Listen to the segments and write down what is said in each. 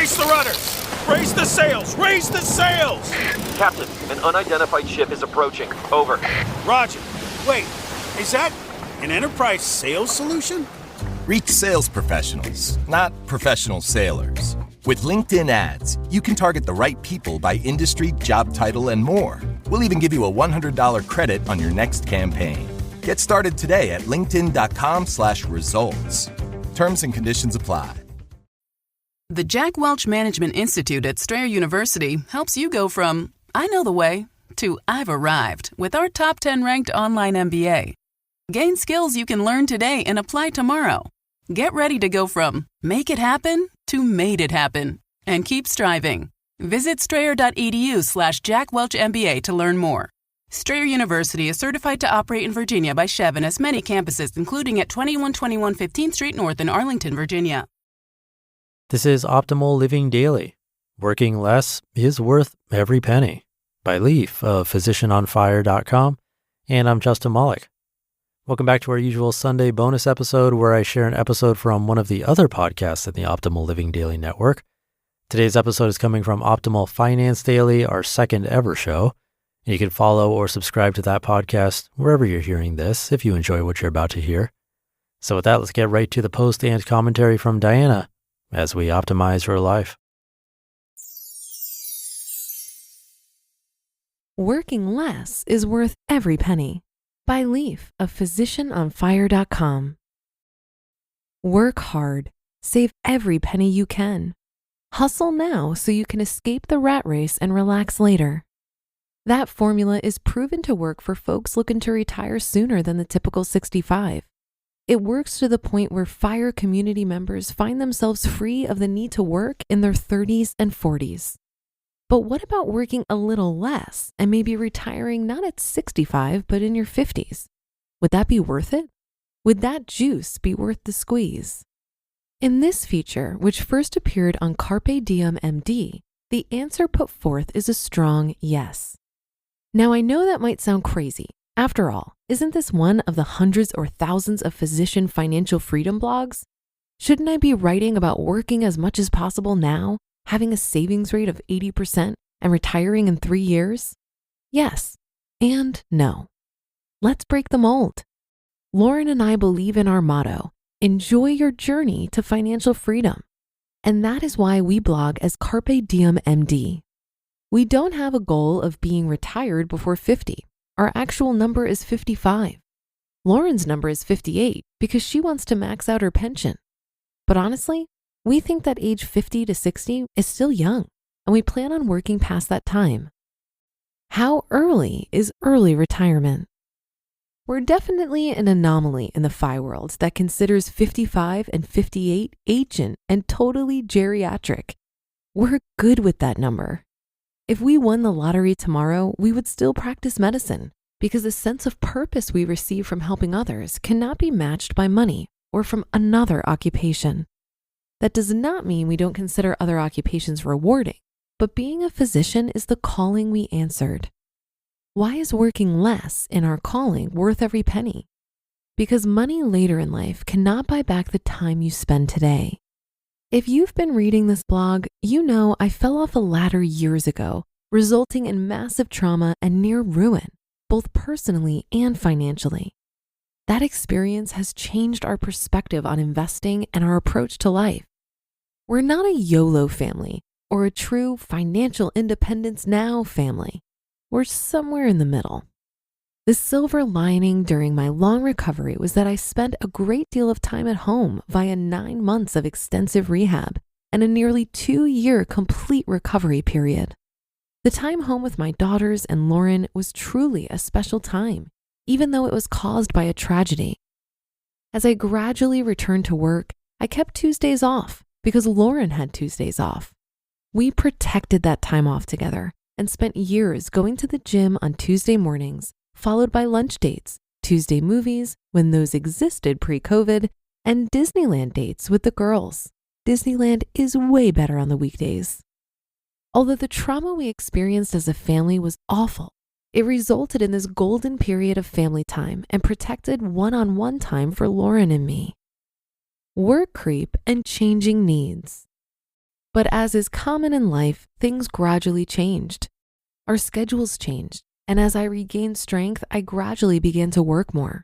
Brace the rudders! Raise the sails! Raise the sails! Captain, an unidentified ship is approaching. Over. Roger. Wait, is that an enterprise sales solution? Reach sales professionals, not professional sailors. With LinkedIn ads, you can target the right people by industry, job title, and more. We'll even give you a $100 credit on your next campaign. Get started today at linkedin.com/results. Terms and conditions apply. The Jack Welch Management Institute at Strayer University helps you go from, I know the way, to I've arrived with our top 10 ranked online MBA. Gain skills you can learn today and apply tomorrow. Get ready to go from make it happen to made it happen and keep striving. Visit strayer.edu/Jack Welch MBA to learn more. Strayer University is certified to operate in Virginia by Chev and has many campuses, including at 2121 15th Street North in Arlington, Virginia. This is Optimal Living Daily. Working less is worth every penny by Leif of physicianonfire.com. And I'm Justin Malik. Welcome back to our usual Sunday bonus episode where I share an episode from one of the other podcasts in the Optimal Living Daily network. Today's episode is coming from Optimal Finance Daily, our second ever show. And you can follow or subscribe to that podcast wherever you're hearing this if you enjoy what you're about to hear. So with that, let's get right to the post and commentary from Diana as we optimize your life. Working less is worth every penny by Leif of physicianonfire.com. Work hard. Save every penny you can. Hustle now so you can escape the rat race and relax later. That formula is proven to work for folks looking to retire sooner than the typical 65. It works to the point where FIRE community members find themselves free of the need to work in their 30s and 40s. But what about working a little less and maybe retiring not at 65, but in your 50s? Would that be worth it? Would that juice be worth the squeeze? In this feature, which first appeared on Carpe Diem MD, the answer put forth is a strong yes. Now, I know that might sound crazy. After all, isn't this one of the hundreds or thousands of physician financial freedom blogs? Shouldn't I be writing about working as much as possible now, having a savings rate of 80%, and retiring in 3 years? Yes, and no. Let's break the mold. Lauren and I believe in our motto, enjoy your journey to financial freedom. And that is why we blog as Carpe Diem MD. We don't have a goal of being retired before 50. Our actual number is 55. Lauren's number is 58 because she wants to max out her pension. But honestly, we think that age 50 to 60 is still young, and we plan on working past that time. How early is early retirement? We're definitely an anomaly in the FI world that considers 55 and 58 ancient and totally geriatric. We're good with that number. If we won the lottery tomorrow, we would still practice medicine because the sense of purpose we receive from helping others cannot be matched by money or from another occupation. That does not mean we don't consider other occupations rewarding, but being a physician is the calling we answered. Why is working less in our calling worth every penny? Because money later in life cannot buy back the time you spend today. If you've been reading this blog, you know I fell off a ladder years ago, resulting in massive trauma and near ruin, both personally and financially. That experience has changed our perspective on investing and our approach to life. We're not a YOLO family or a true financial independence now family. We're somewhere in the middle. The silver lining during my long recovery was that I spent a great deal of time at home via 9 months of extensive rehab and a nearly 2-year complete recovery period. The time home with my daughters and Lauren was truly a special time, even though it was caused by a tragedy. As I gradually returned to work, I kept Tuesdays off because Lauren had Tuesdays off. We protected that time off together and spent years going to the gym on Tuesday mornings, followed by lunch dates, Tuesday movies when those existed pre-COVID, and Disneyland dates with the girls. Disneyland is way better on the weekdays. Although the trauma we experienced as a family was awful, it resulted in this golden period of family time and protected one-on-one time for Lauren and me. Work creep and changing needs. But as is common in life, things gradually changed. Our schedules changed, and as I regained strength, I gradually began to work more.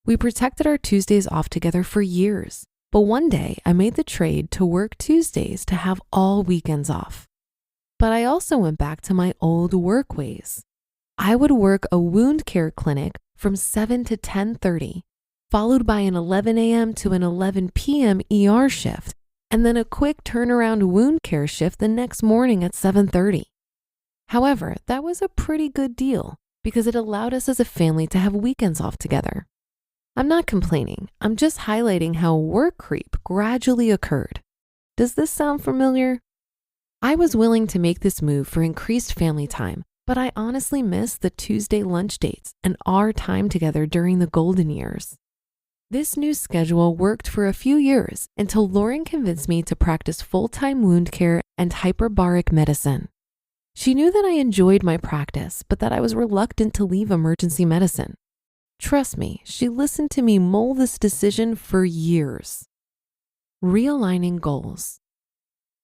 We protected our Tuesdays off together for years, but one day I made the trade to work Tuesdays to have all weekends off. But I also went back to my old work ways. I would work a wound care clinic from 7 to 10:30, followed by an 11 a.m. to an 11 p.m. ER shift, and then a quick turnaround wound care shift the next morning at 7:30. However, that was a pretty good deal because it allowed us as a family to have weekends off together. I'm not complaining. I'm just highlighting how work creep gradually occurred. Does this sound familiar? I was willing to make this move for increased family time, but I honestly miss the Tuesday lunch dates and our time together during the golden years. This new schedule worked for a few years until Lauren convinced me to practice full-time wound care and hyperbaric medicine. She knew that I enjoyed my practice, but that I was reluctant to leave emergency medicine. Trust me, she listened to me mull this decision for years. Realigning goals.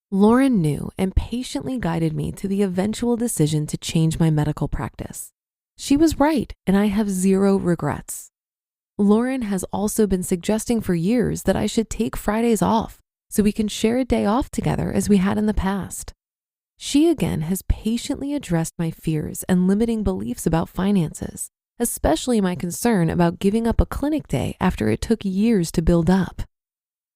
Lauren knew and patiently guided me to the eventual decision to change my medical practice. She was right, and I have zero regrets. Lauren has also been suggesting for years that I should take Fridays off so we can share a day off together as we had in the past. She again has patiently addressed my fears and limiting beliefs about finances, especially my concern about giving up a clinic day after it took years to build up.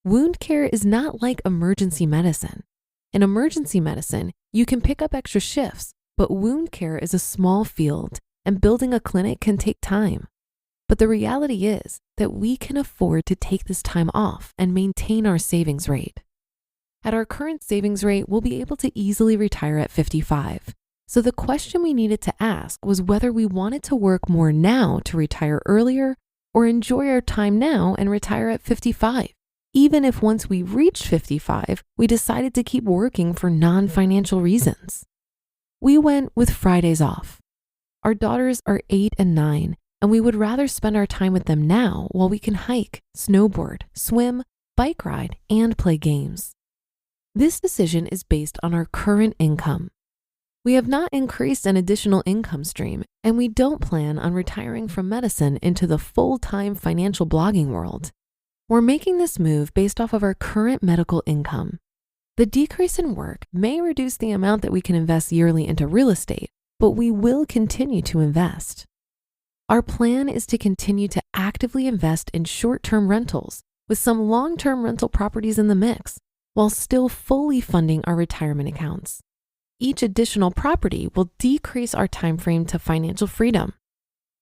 Wound care is not like emergency medicine. In emergency medicine, you can pick up extra shifts, but wound care is a small field and building a clinic can take time. But the reality is that we can afford to take this time off and maintain our savings rate. At our current savings rate, we'll be able to easily retire at 55. So the question we needed to ask was whether we wanted to work more now to retire earlier or enjoy our time now and retire at 55, even if once we reached 55, we decided to keep working for non-financial reasons. We went with Fridays off. Our daughters are 8 and 9, and we would rather spend our time with them now while we can hike, snowboard, swim, bike ride, and play games. This decision is based on our current income. We have not increased an additional income stream, and we don't plan on retiring from medicine into the full-time financial blogging world. We're making this move based off of our current medical income. The decrease in work may reduce the amount that we can invest yearly into real estate, but we will continue to invest. Our plan is to continue to actively invest in short-term rentals with some long-term rental properties in the mix, while still fully funding our retirement accounts. Each additional property will decrease our time frame to financial freedom.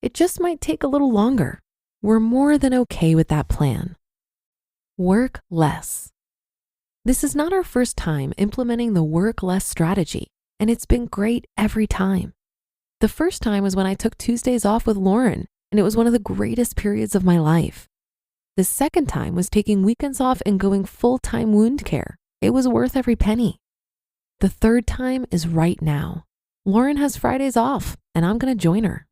It just might take a little longer. We're more than okay with that plan. Work less. This is not our first time implementing the work less strategy, and it's been great every time. The first time was when I took Tuesdays off with Lauren, and it was one of the greatest periods of my life. The second time was taking weekends off and going full-time wound care. It was worth every penny. The third time is right now. Lauren has Fridays off, and I'm going to join her.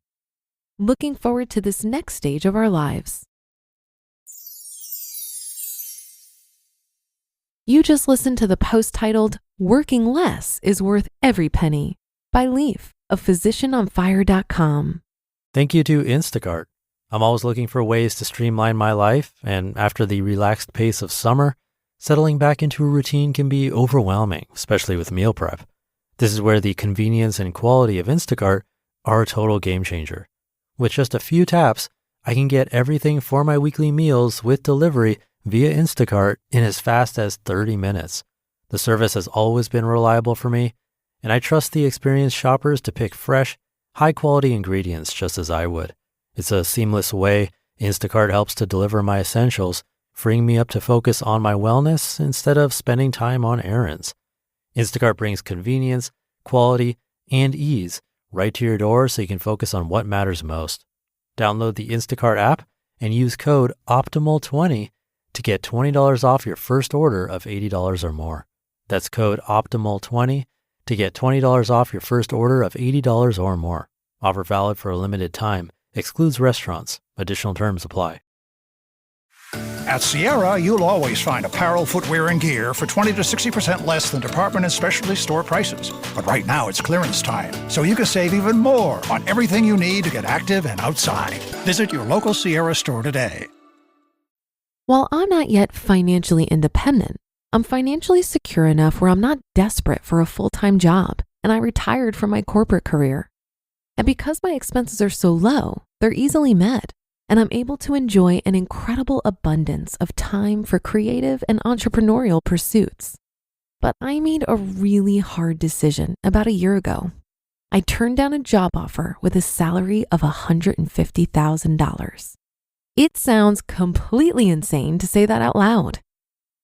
Looking forward to this next stage of our lives. You just listened to the post titled, "Working Less is Worth Every Penny" by Leif of physicianonfire.com. Thank you to Instacart. I'm always looking for ways to streamline my life, and after the relaxed pace of summer, settling back into a routine can be overwhelming, especially with meal prep. This is where the convenience and quality of Instacart are a total game changer. With just a few taps, I can get everything for my weekly meals with delivery via Instacart in as fast as 30 minutes. The service has always been reliable for me, and I trust the experienced shoppers to pick fresh, high-quality ingredients just as I would. It's a seamless way Instacart helps to deliver my essentials, freeing me up to focus on my wellness instead of spending time on errands. Instacart brings convenience, quality, and ease right to your door so you can focus on what matters most. Download the Instacart app and use code OPTIMAL20 to get $20 off your first order of $80 or more. That's code OPTIMAL20 to get $20 off your first order of $80 or more. Offer valid for a limited time. Excludes restaurants. Additional terms apply. At Sierra, you'll always find apparel, footwear, and gear for 20 to 60% less than department and specialty store prices. But right now it's clearance time, so you can save even more on everything you need to get active and outside. Visit your local Sierra store today. While I'm not yet financially independent, I'm financially secure enough where I'm not desperate for a full-time job, and I retired from my corporate career. And because my expenses are so low, they're easily met, and I'm able to enjoy an incredible abundance of time for creative and entrepreneurial pursuits. But I made a really hard decision about a year ago. I turned down a job offer with a salary of $150,000. It sounds completely insane to say that out loud.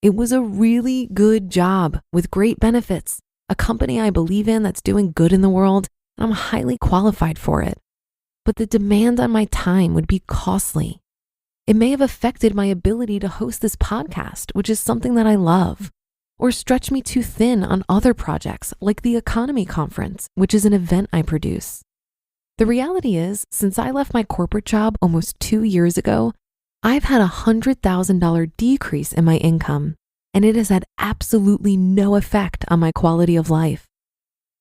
It was a really good job with great benefits, a company I believe in that's doing good in the world, and I'm highly qualified for it. But the demand on my time would be costly. It may have affected my ability to host this podcast, which is something that I love, or stretch me too thin on other projects like the Economy Conference, which is an event I produce. The reality is, since I left my corporate job almost 2 years ago, I've had a $100,000 decrease in my income, and it has had absolutely no effect on my quality of life.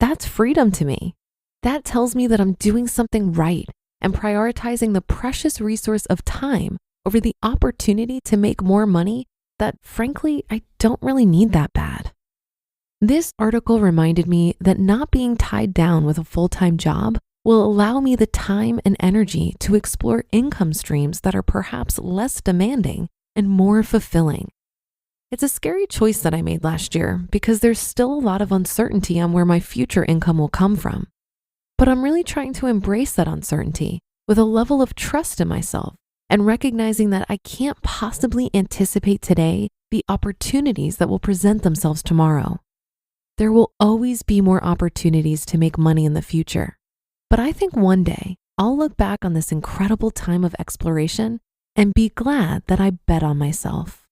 That's freedom to me. That tells me that I'm doing something right and prioritizing the precious resource of time over the opportunity to make more money that, frankly, I don't really need that bad. This article reminded me that not being tied down with a full-time job will allow me the time and energy to explore income streams that are perhaps less demanding and more fulfilling. It's a scary choice that I made last year because there's still a lot of uncertainty on where my future income will come from. But I'm really trying to embrace that uncertainty with a level of trust in myself and recognizing that I can't possibly anticipate today the opportunities that will present themselves tomorrow. There will always be more opportunities to make money in the future. But I think one day I'll look back on this incredible time of exploration and be glad that I bet on myself.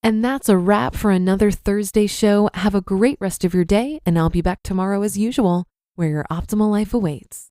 And that's a wrap for another Thursday show. Have a great rest of your day, and I'll be back tomorrow as usual, where your optimal life awaits.